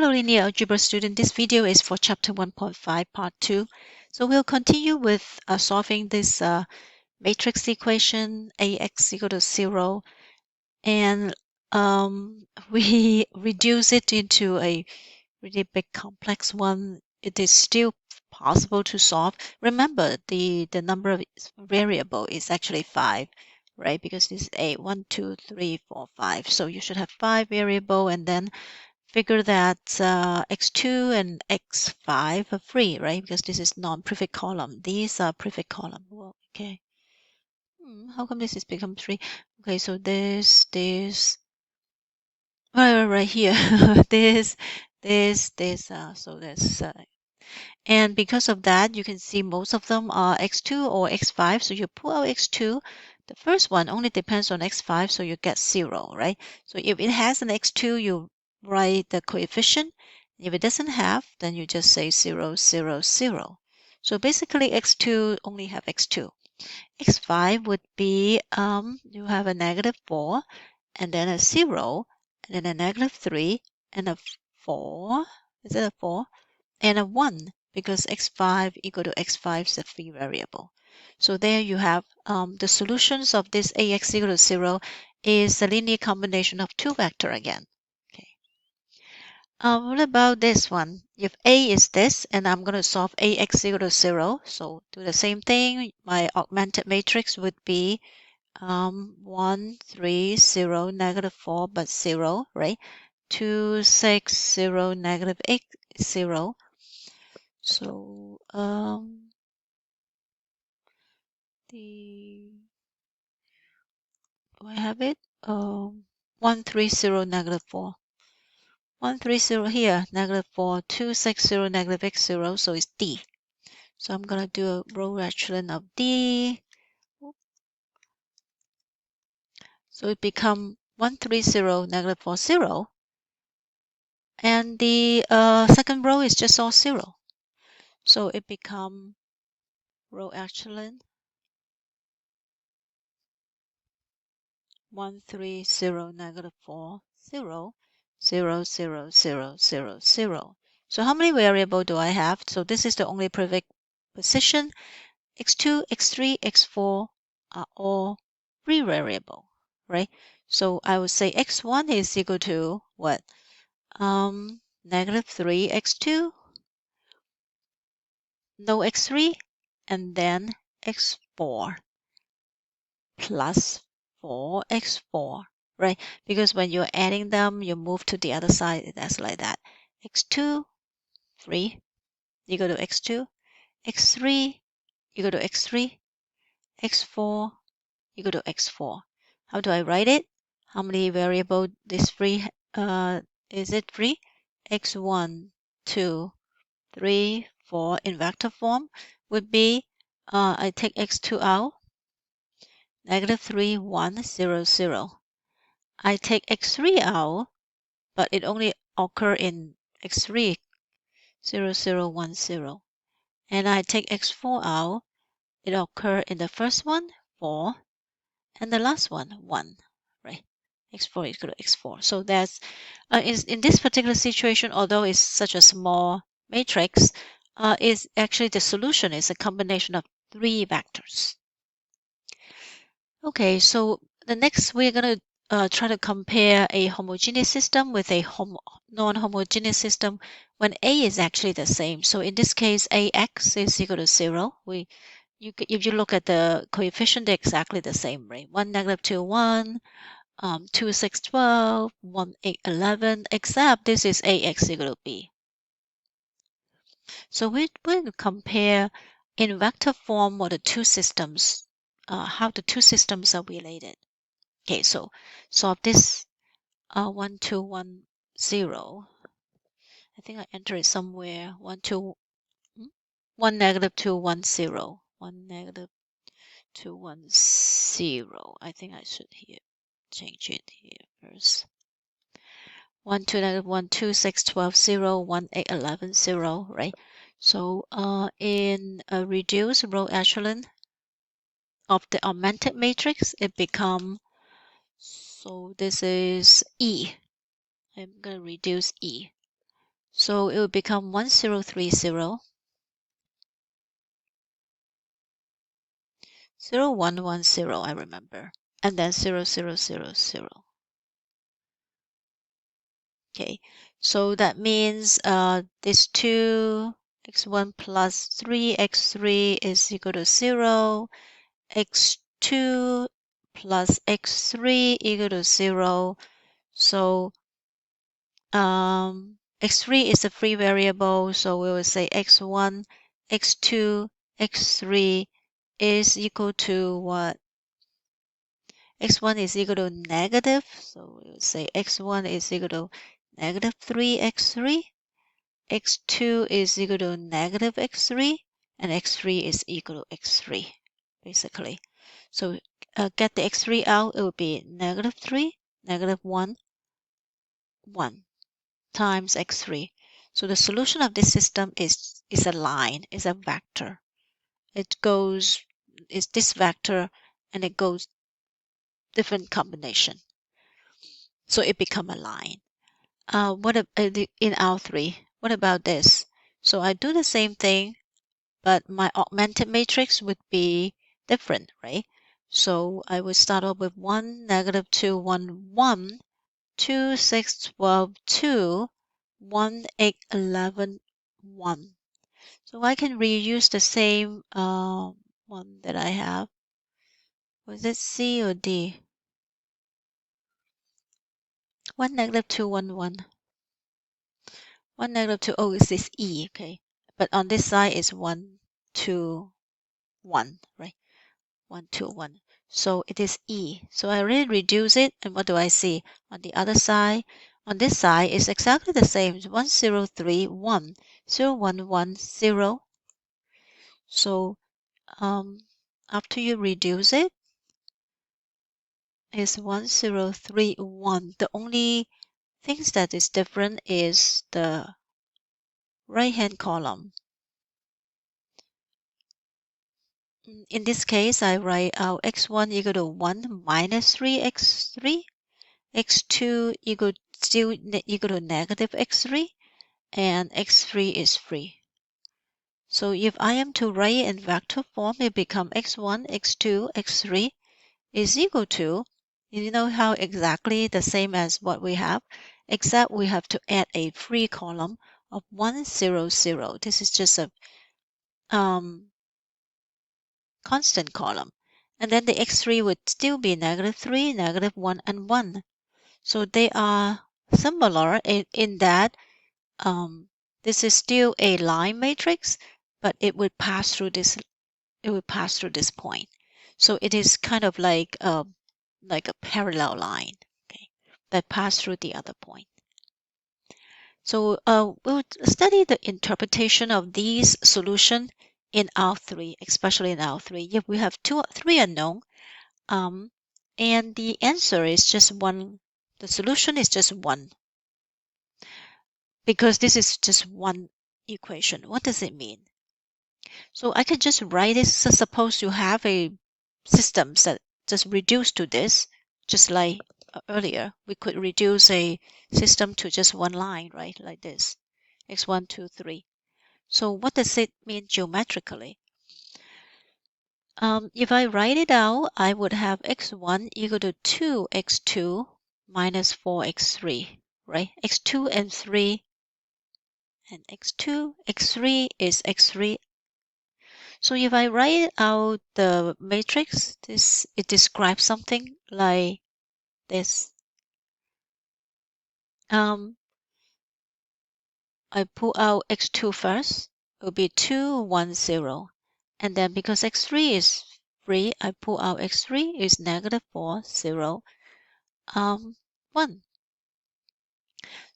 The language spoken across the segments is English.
Hello, linear algebra student. This video is for chapter 1.5, part 2. So we'll continue with solving this matrix equation, ax equal to 0. And we reduce it into a really big complex one. It is still possible to solve. Remember, the number of variable is actually 5, right? Because this is a 1, 2, 3, 4, 5. So you should have 5 variable, and then figure that x2 and x5 are free, right? Because this is non-prefix column. These are prefix column. Well, okay. How come this is become 3? Okay, so this, right here, this, so this, and because of that, you can see most of them are x2 or x5. So you pull out x2. The first one only depends on x5, so you get 0, right? So if it has an x2, you write the coefficient. If it doesn't have, then you just say 0, 0, 0. So basically, x2 only have x2. x5 would be, you have a -4, and then a 0, and then a -3, and a 4. Is it a 4? And a 1, because x5 equal to x5 is a free variable. So there you have the solutions of this ax equal to 0 is a linear combination of two vector again. Okay. What about this one? If a is this, and I'm going to solve ax equal to 0, so do the same thing. My augmented matrix would be 1, 3, 0, -4, but 0, right? 2, 6, 0, -8, 0. So do I have it? 130 -4. 130 here, -4, 260 -x0, so it's D. So I'm gonna do a row echelon of D. So it become 130 -4, 0. And the second row is just all 0. So it become row echelon 130 -4, 0, 0, 0, 0, 0, 0. So how many variable do I have? So this is the only prefix position. x2, x3, x4 are all free variable, right? So I would say x1 is equal to what? -3 x2, no x3, and then x4 plus 4x4, right? Because when you're adding them, you move to the other side. That's like that. x2, 3, equal to x2. x3, equal to x3. x4, equal to x4. How do I write it? How many variable this free? Is it free? x1, 2, 3, 4 in vector form would be, I take x2 out, -3, 1, 0, 0. I take x3 out, but it only occur in x3, 0, 0, 1, 0. And I take x4 out, it occur in the first one, 4, and the last one, 1, right? x4 equal to x4. So that's, in this particular situation, although it's such a small matrix, is actually the solution is a combination of 3 vectors. Okay, so the next we're going to try to compare a homogeneous system with a non-homogeneous system when A is actually the same. So in this case, AX is equal to 0. If you look at the coefficient, they're exactly the same, right? 1, -2, 1, 2, 6, 12, 1, 8, 11, except this is AX equal to B. So we're going to compare in vector form what the two systems, how the two systems are related. Okay, so solve this 1, 2, 1, 0. I think I entered it somewhere. 1, 2, 1, -2, 1, 0. 1, -2, 1, 0. I think I should here change it here first. 1, 2, -1, 2, 6, 12, 0, 1, 8, 11, 0, right? So in a reduced row echelon of the augmented matrix, it become, so this is E. I'm going to reduce E. So it will become 1030, 0110, I remember, and then 0000. Okay, so that means this 2 x1 plus 3x3 is equal to 0, x2 plus x3 equal to 0. So x3 is a free variable, so we will say x1, x2, x3 is equal to what? X1 is equal to negative, so we will say x1 is equal to negative 3x3, x2 is equal to negative x3, and x3 is equal to x3, basically. So get the x3 out, it will be negative 3, negative 1, 1 times x3. So the solution of this system is a line, is a vector. It goes, is this vector, and it goes different combination. So it become a line. In R3? What about this? So I do the same thing, but my augmented matrix would be different, right? So I would start off with 1, negative 2, 1, 1, 2, 6, 12, 2, 1, 8, 11, 1. So I can reuse the same one that I have. Was it C or D? 1, negative 2, 1, 1. 1, negative 2, oh, this is E, okay. But on this side is 1, 2, 1, right? 1, 2, 1. So it is E. So I already reduce it, and what do I see? On the other side, on this side is exactly the same. It's 1, 0, 3, 1, 0, 1, 1, 0. So after you reduce it, is 1, 0, 3, 1. The only things that is different is the right-hand column. In this case, I write out x1 equal to 1 minus 3x3, x2 equal to negative x3, and x3 is free. So if I am to write it in vector form, it becomes x1, x2, x3 is equal to, you know how exactly the same as what we have, except we have to add a free column of 1, 0, 0. This is just a constant column. And then the x3 would still be negative 3, negative 1, and 1. So they are similar in that this is still a line matrix, but it would pass through this point. So it is kind of like a parallel line, okay, that pass through the other point. So we'll study the interpretation of these solutions in R3, especially in R3. If we have 3 unknown, and the answer is just one, the solution is just one, because this is just one equation. What does it mean? So I can just write this. So suppose you have a system that just reduced to this, just like earlier, we could reduce a system to just one line, right? Like this, x1, 2, 3. So what does it mean geometrically? If I write it out, I would have x1 equal to 2x2 minus 4x3, right? x2 and 3 and x2, x3 is x3. So if I write out the matrix, it describes something like this. I pull out x2 first. It will be 2, 1, 0. And then because x3 is free, I pull out x3 is negative 4, 0, 1.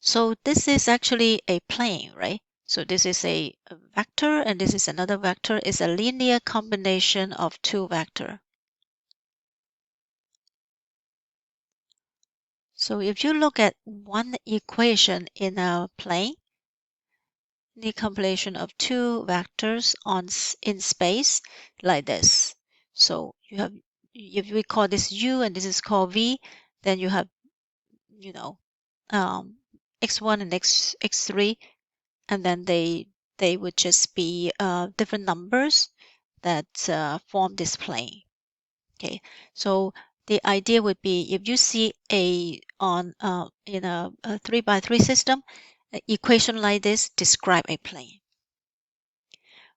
So this is actually a plane, right? So this is a vector, and this is another vector. It's a linear combination of two vectors. So if you look at one equation in a plane, the combination of two vectors in space like this. So you have, if we call this u and this is called v, then you have, you know, x1 and x3 and then they would just be different numbers that form this plane. Okay, so the idea would be if you see on in a 3 by 3 system, an equation like this describe a plane.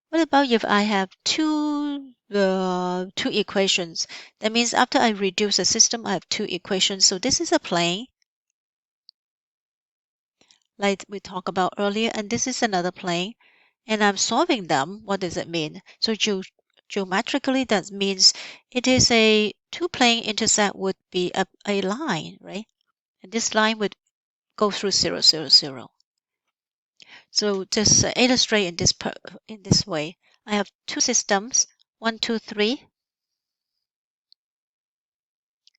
What about if I have two equations? That means after I reduce a system, I have two equations. So this is a plane, like we talked about earlier, and this is another plane, and I'm solving them. What does it mean? So geometrically, that means it is a two-plane intersect would be a line, right? And this line would go through 0, 0, 0. So just illustrate in this way. I have two systems, 1, 2, 3,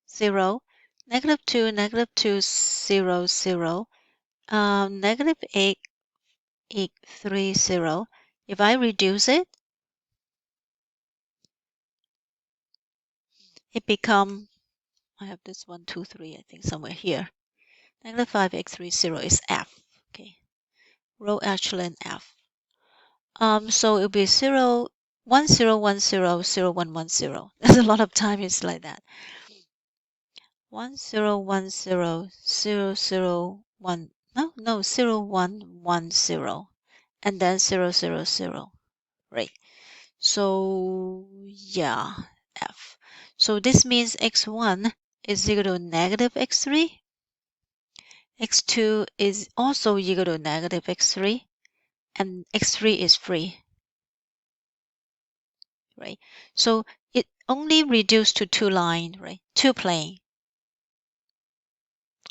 0, -2, -2, 0, 0, -8, 8, 3, 0. If I reduce it, it become, I have this 1, 2, 3, I think somewhere here. -5, x 3, 0 is F. Okay, row echelon F. So it'll be 0, 1, 0, 1, 0, 0, 1, 1, 0. There's a lot of time it's like that. 1, 0, 1, 0, 0, 0, 1. No, 0, 1, 1, 0. And then 0, 0, 0. Right. So yeah, F. So this means x1 is equal to negative x3. x2 is also equal to negative x3. And x3 is free. Right. So it only reduced to two line, right? Two plane.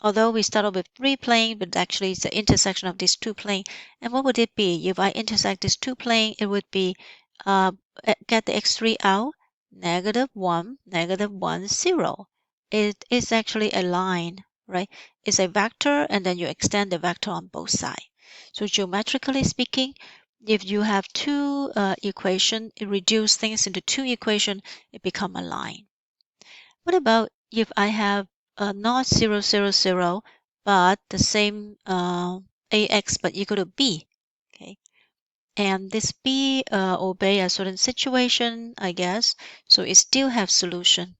Although we start off with three plane, but actually it's the intersection of these two plane. And what would it be? If I intersect these two plane, it would be get the x3 out, -1, -1, 0. It is actually a line, right? It's a vector, and then you extend the vector on both sides. So geometrically speaking, if you have two equation, it reduce things into two equation, it become a line. What about if I have not 0, 0, 0, but the same ax but equal to b? Okay, and this b obey a certain situation, I guess, so it still have solution.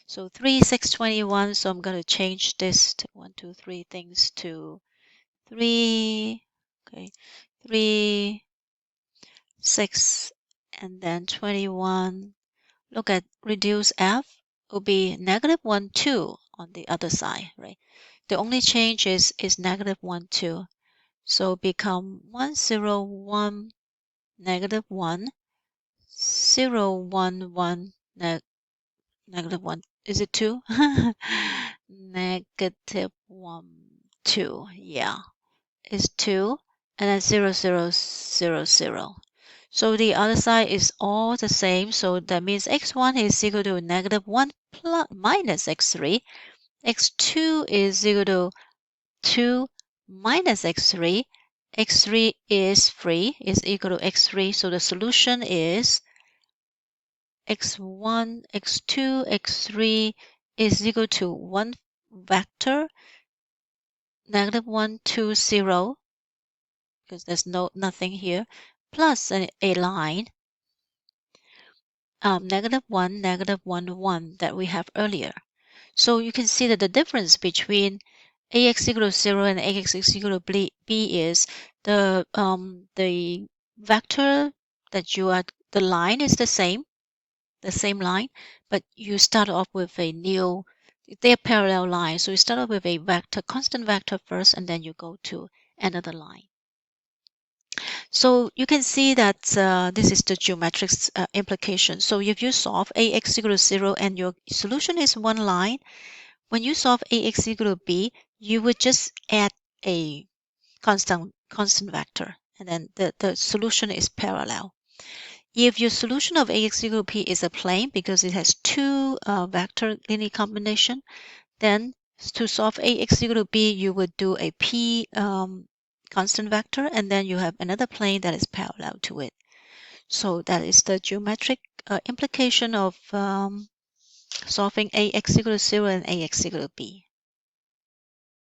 So 3, 6, 21. So I'm going to change this to 1, 2, 3 things to 3. Okay, 3, 6, and then 21. Look at reduce f will be -1, 2 on the other side, right? The only change is -1, 2. So become 1, 0, 1, -1, 0, 1, 1, -1. Is it 2? -1, 2. Yeah, it's 2. And then 0, 0, 0, 0. So the other side is all the same. So that means x1 is equal to -1 plus minus x3. x2 is equal to 2 minus x3. x3 is free, is equal to x3. So the solution is x1, x2, x3 is equal to one vector, -1, 2, 0, because there's nothing here, plus a line, -1, -1, 1 that we have earlier. So you can see that the difference between ax equal to 0 and ax equal to b is the vector that you are, the line is the same line, but you start off with a new, they're parallel lines. So you start off with a vector, constant vector first, and then you go to another line. So you can see that this is the geometric implication. So if you solve ax equal to 0 and your solution is one line, when you solve ax equal to b, you would just add a constant vector, and then the solution is parallel. If your solution of ax equal to p is a plane because it has two vector linear combination, then to solve ax equal to b, you would do a p constant vector, and then you have another plane that is parallel to it. So that is the geometric implication of solving ax equal to 0 and ax equal to b.